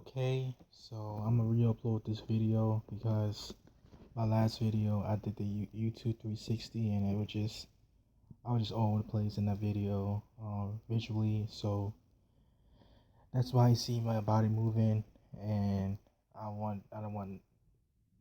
Okay, so I'm gonna re-upload this video because my last video I did the YouTube 360 and I was just all over the place in that video visually. So that's why you see my body moving, and I don't want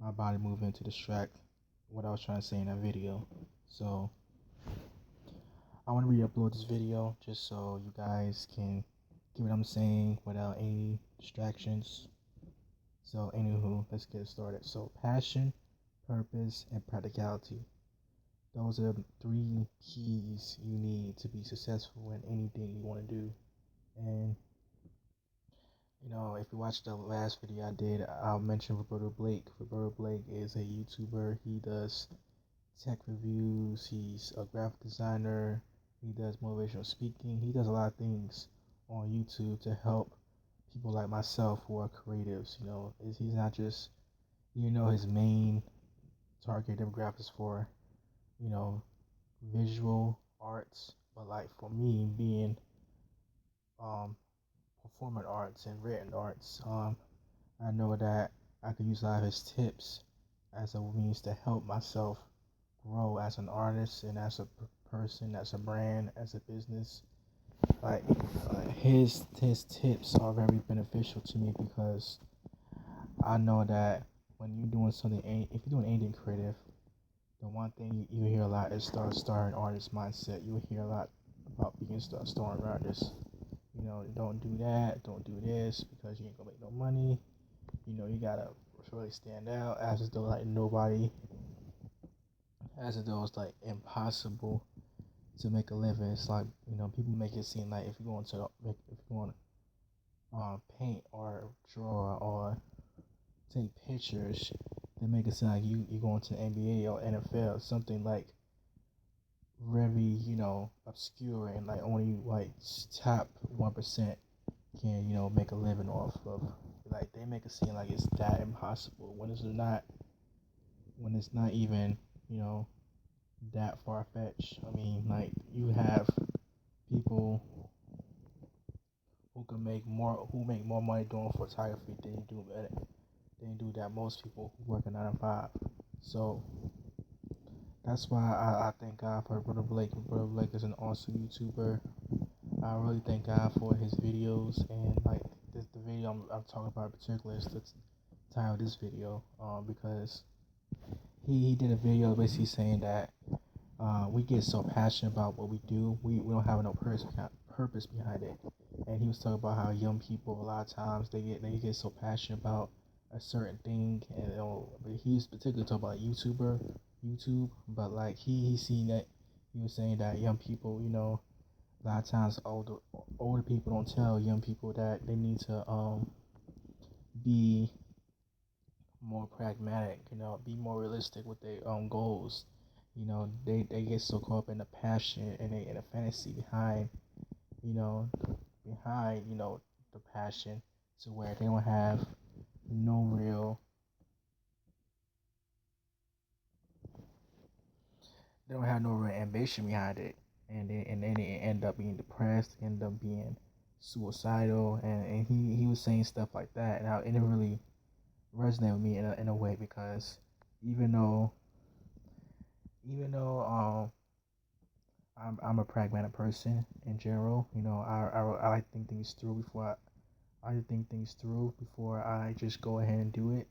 my body moving to distract what I was trying to say in that video. So I want to re-upload this video just so you guys can get what I'm saying without any distractions. So, anywho, let's get started. So, passion, purpose, and practicality. Those are the three keys you need to be successful in anything you want to do. And, if you watched the last video I did, I'll mention Roberto Blake. Roberto Blake is a YouTuber. He does tech reviews, he's a graphic designer, he does motivational speaking, he does a lot of things on YouTube to help people like myself who are creatives. He's not just, his main target demographics for, you know, visual arts, but like for me being performing arts and written arts, I know that I could use a lot of his tips as a means to help myself grow as an artist and as a person, as a brand, as a business. Like his tips are very beneficial to me because I know that when you're doing something, if you're doing anything creative, the one thing you hear a lot is starting artist mindset. You hear a lot about being starting artist. Don't do that, don't do this because you ain't gonna make no money. You gotta really stand out as though like nobody, as though it's like impossible to make a living. It's like people make it seem like if you're going to paint or draw or take pictures, they make it sound like you going to the NBA or NFL, something like very obscure and like only like top 1% can make a living off of. Like they make it seem like it's that impossible when it's not even that far fetched. I mean, like you have people who make more money doing photography than do that most people who work a 9 to 5. So that's why I thank God for Brother Blake. Brother Blake is an awesome YouTuber. I really thank God for his videos, and like the video I'm talking about in particular is the title of this video, because he did a video basically saying that we get so passionate about what we do, we don't have no purpose behind it. And he was talking about how young people a lot of times they get so passionate about a certain thing, and but he was particularly talking about YouTube, but like he seen that he was saying that young people, a lot of times older people don't tell young people that they need to be more pragmatic, be more realistic with their goals. They get so caught up in the passion and the fantasy behind, you know, the passion, to where they don't have no real, ambition behind it, and then they end up being depressed, end up being suicidal, and he was saying stuff like that, and it really resonated with me in a way because even though I'm a pragmatic person in general. I like to think things through before I just go ahead and do it.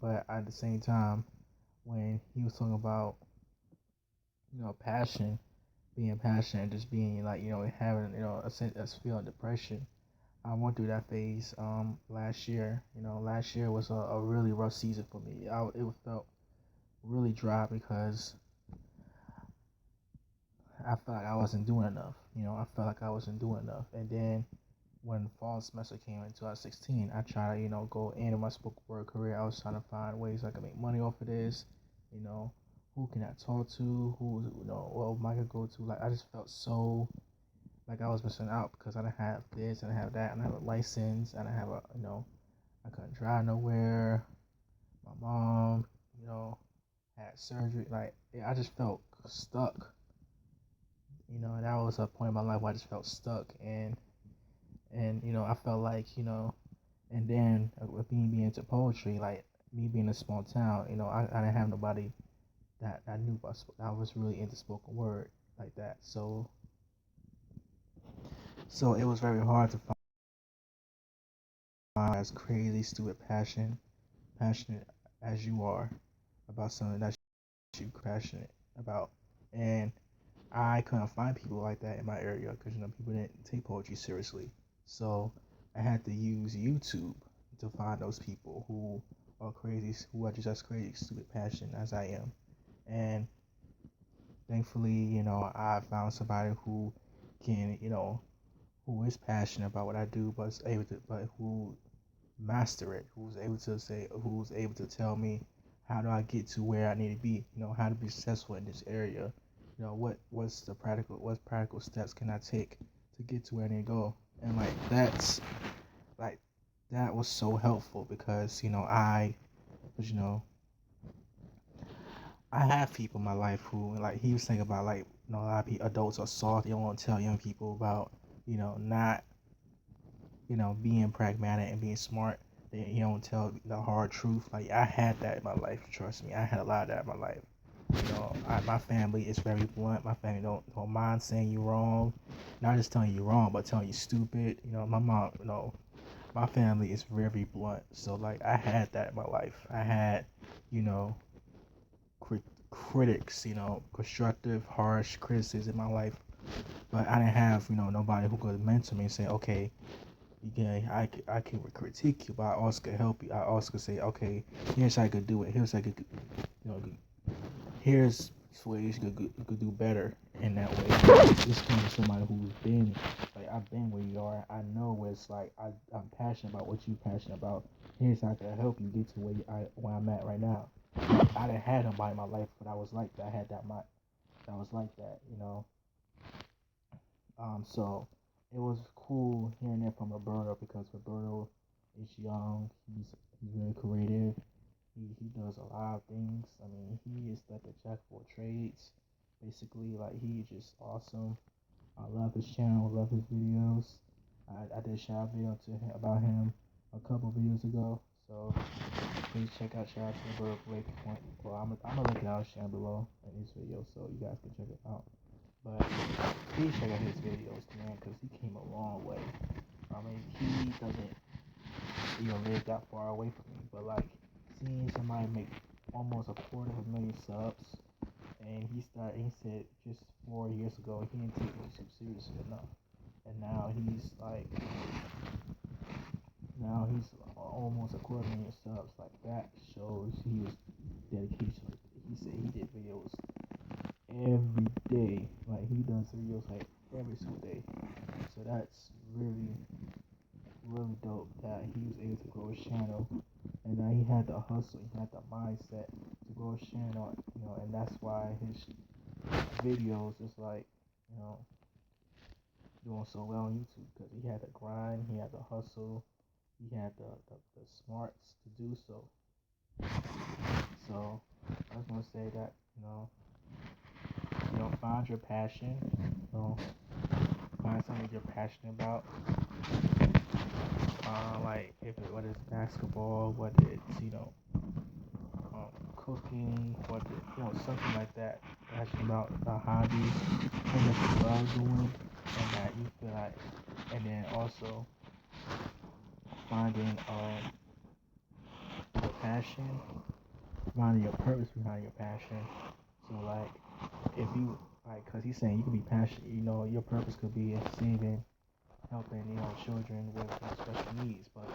But at the same time, when he was talking about passion, being passionate, and just being like having a sense of feeling depression. I went through that phase last year. Last year was a really rough season for me. It felt really dry because I felt like I wasn't doing enough. I felt like I wasn't doing enough. And then when fall semester came in 2016, I tried to, go into my spoken word career. I was trying to find ways I could make money off of this. You know, who can I talk to? What am I could go to? Like, I just felt so like I was missing out because I didn't have this, I didn't have that, and I have a license, and I have I couldn't drive nowhere. My mom, had surgery. Like, I just felt stuck. And that was a point in my life where I just felt stuck, and I felt like And then with me being into poetry, like me being in a small town, I didn't have nobody that knew about I was really into spoken word like that. So it was very hard to find as crazy, stupid passionate as you are about something that you passionate about. And I couldn't find people like that in my area because people didn't take poetry seriously. So I had to use YouTube to find those people who are just as crazy, stupid, passionate as I am. And thankfully, I found somebody who can, who is passionate about what I do, but who master it, who's able to tell me how do I get to where I need to be, how to be successful in this area, what practical steps can I take to get to where I need to go, and like that was so helpful because but, I have people in my life who like he was saying about like a lot of people, adults are soft. They don't want to tell young people about not being pragmatic and being smart. They don't tell the hard truth. Like I had that in my life. Trust me, I had a lot of that in my life. My family is very blunt. My family don't mind saying you wrong, not just telling you wrong, but telling you stupid. My mom, my family is very blunt. So like I had that in my life. I had, you know, critics, constructive, harsh criticism in my life. But I didn't have, nobody who could mentor me and say, okay, yeah, I can critique you, but I also could help you. I also could say, okay, here's how I could do it. Here's how I could, know, here's ways you could do better in that way. This comes from somebody who's been, like, I've been where you are. I know what it's like. I'm passionate about what you're passionate about. Here's how I can help you get to where I'm at right now. I didn't have nobody in my life, but I was like that. I had that was like that. So it was cool hearing that from Roberto because Roberto is young. He's very creative. He does a lot of things. I mean, he is like a jack of all trades. Basically, like he's just awesome. I love his channel. Love his videos. I did a shout video to him about him a couple videos ago. So please check out shout out to Roberto Blake. Well, I'm gonna link it out down below in this video so you guys can check it out. But please check out his videos, man, because he came a long way. I mean, he doesn't, live that far away from me. But like, seeing somebody make almost 250,000 subs, and he said just 4 years ago he didn't take YouTube seriously enough, and now he's almost 250,000 subs. Like that shows he was dedication. He said he did videos every day. Like he does videos like every single day. So that's really, really dope that he was able to grow his channel and that he had the hustle, he had the mindset to grow his channel, and that's why his videos is like, you know, doing so well on YouTube because he had the grind, he had the hustle, he had the smarts to do so. So I was gonna say that, find your passion, find something you're passionate about. Like whether it's basketball, whether it's cooking, whether something like that. Passionate about a hobby, something that you love doing, and that you feel like, and then also finding your passion, finding your purpose behind your passion. So like if you like, cause he's saying you could be passionate, your purpose could be saving, helping, children with special needs, but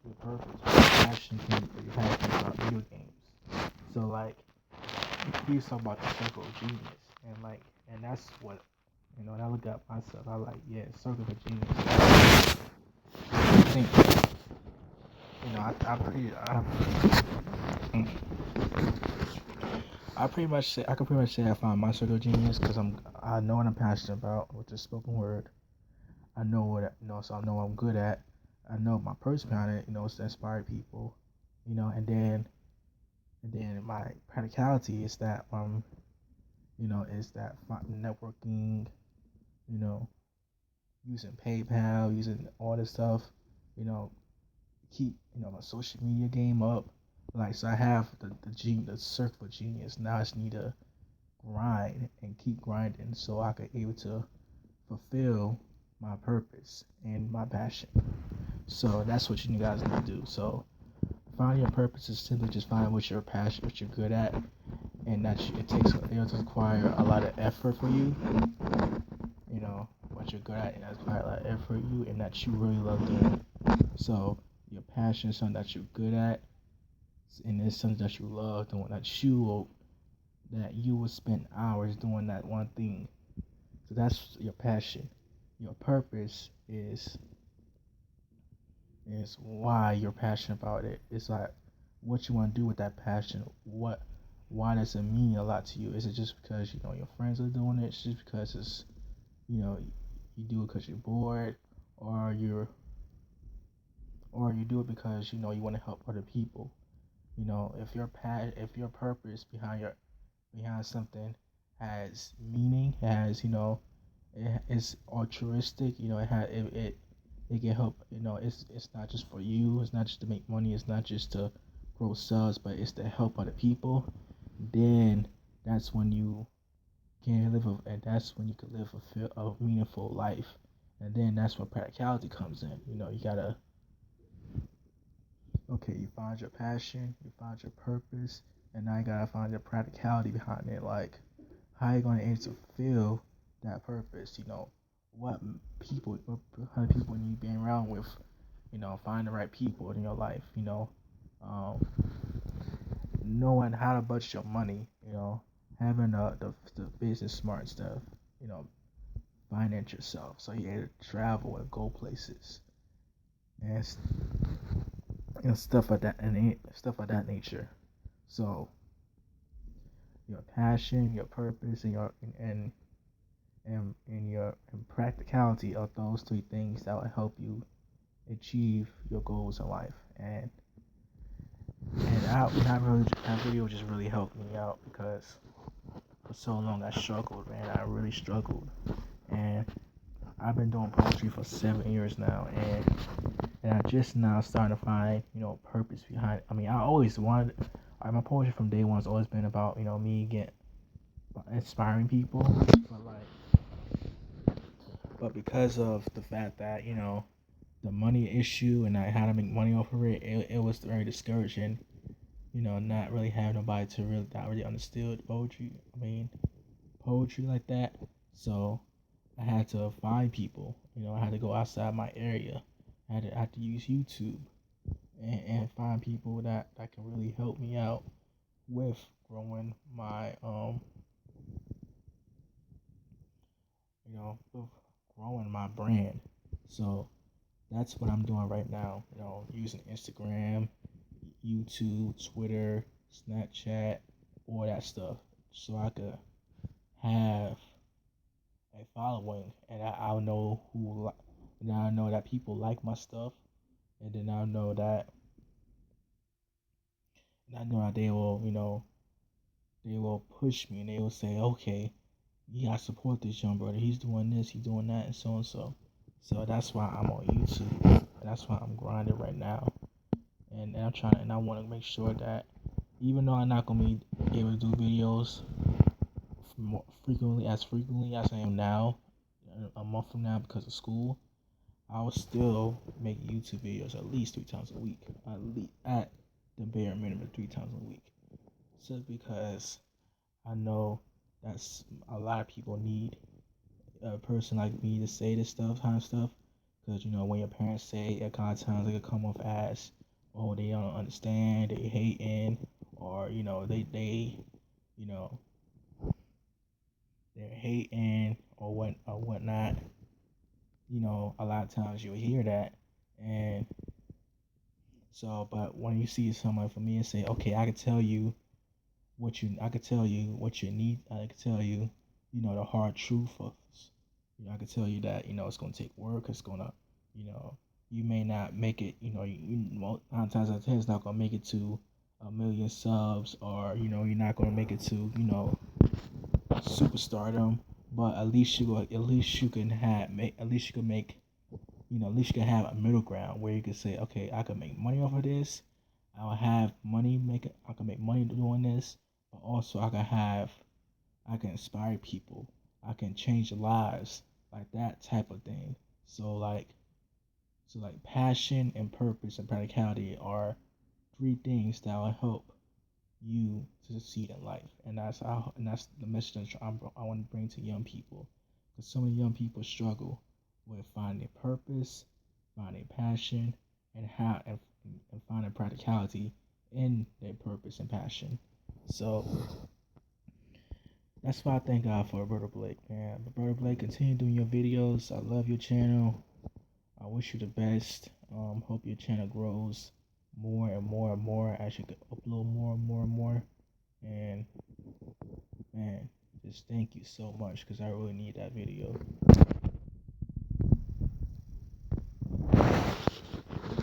your purpose, your passion for your passion about video games. So like he was talking about the circle of genius, and that's what when I look at myself, I like circle of genius. I think I can pretty much say I found my circle of genius because I know what I'm passionate about, which is spoken word. I know what so I know what I'm good at. I know my person behind it, is to inspire people, and then my practicality is that networking, you know, using PayPal, using all this stuff, you know, keep, my social media game up. Like, so I have the circle for genius. Now I just need to grind and keep grinding so I can able to fulfill my purpose and my passion. So that's what you guys need to do. So find your purpose is simply just find what you're passionate, what you're good at, and it'll require a lot of effort for you. What you're good at, and that's require a lot of effort for you, and that you really love doing. So your passion is something that you're good at, and it's something that you love doing. That you will spend hours doing that one thing. So that's your passion. Your purpose is why you're passionate about it. It's like what you want to do with that passion. Why does it mean a lot to you? Is it just because your friends are doing it? It's just because it's you do it because you're bored, or you do it because you want to help other people. If your purpose behind something has meaning, has it's altruistic. It can help. It's not just for you. It's not just to make money. It's not just to grow sales, but it's to help other people. Then that's when you can and that's when you can live a meaningful life. And then that's where practicality comes in. You gotta you find your passion, you find your purpose, and now you gotta find your practicality behind it. Like, how you gonna able to fulfill that purpose? What how many people you being around with? Find the right people in your life. Um, knowing how to budget your money. Having the business smart stuff. You know, finance yourself so you're able to travel and go places and stuff like that and stuff like that nature. So your passion, your purpose, and your practicality are those three things that will help you achieve your goals in life. And that video just really helped me out because for so long I struggled, man. I really struggled, and I've been doing poetry for 7 years now, and I just now starting to find purpose behind it. I mean, I always wanted. My poetry from day one has always been about me inspiring people, but because of the fact that the money issue and I had to make money off of it was very discouraging. Not really having nobody to really that really understood poetry. I mean, poetry like that. So I had to find people. I had to go outside my area. I had to use YouTube and find people that can really help me out with growing my with growing my brand. So that's what I'm doing right now. Using Instagram, YouTube, Twitter, Snapchat, all that stuff, so I could have a following, and I'll know now I know that people like my stuff, and then I know that they will push me and they will say, okay, you gotta support this young brother. He's doing this, he's doing that, and so and so. So that's why I'm on YouTube, and that's why I'm grinding right now, and I'm trying, and I want to make sure that even though I'm not gonna be able to do videos more frequently as I am now, a month from now because of school, I will still make YouTube videos at least 3 times a week, at the bare minimum 3 times a week, just because I know that's a lot of people need a person like me to say this kind of stuff, because when your parents say it, a lot of times it can come off as, oh, they don't understand, they hating, or you know they're hating or whatnot. A lot of times you'll hear that, and so, but when you see someone from me and say, okay, I could tell you what you need. I could tell you, the hard truth of this. I could tell you that it's gonna take work. It's gonna, you may not make it. Nine times out of 10, it's not gonna make it to a million subs, or you're not gonna make it to superstardom. But at least you can make at least you can have a middle ground where you can say, okay, I can make money off of this. I'll have money making. I can make money doing this, but also I can inspire people. I can change lives, like that type of thing. So like passion and purpose and practicality are three things that will help you to succeed in life, and that's the message that I want to bring to young people, because so many young people struggle with finding purpose, finding passion, and and finding practicality in their purpose and passion. So that's why I thank God for Brother Blake, man. But Brother Blake, continue doing your videos. I love your channel. I wish you the best. Hope your channel grows more and more and more as you upload more and more and more. And man, just thank you so much because I really need that video.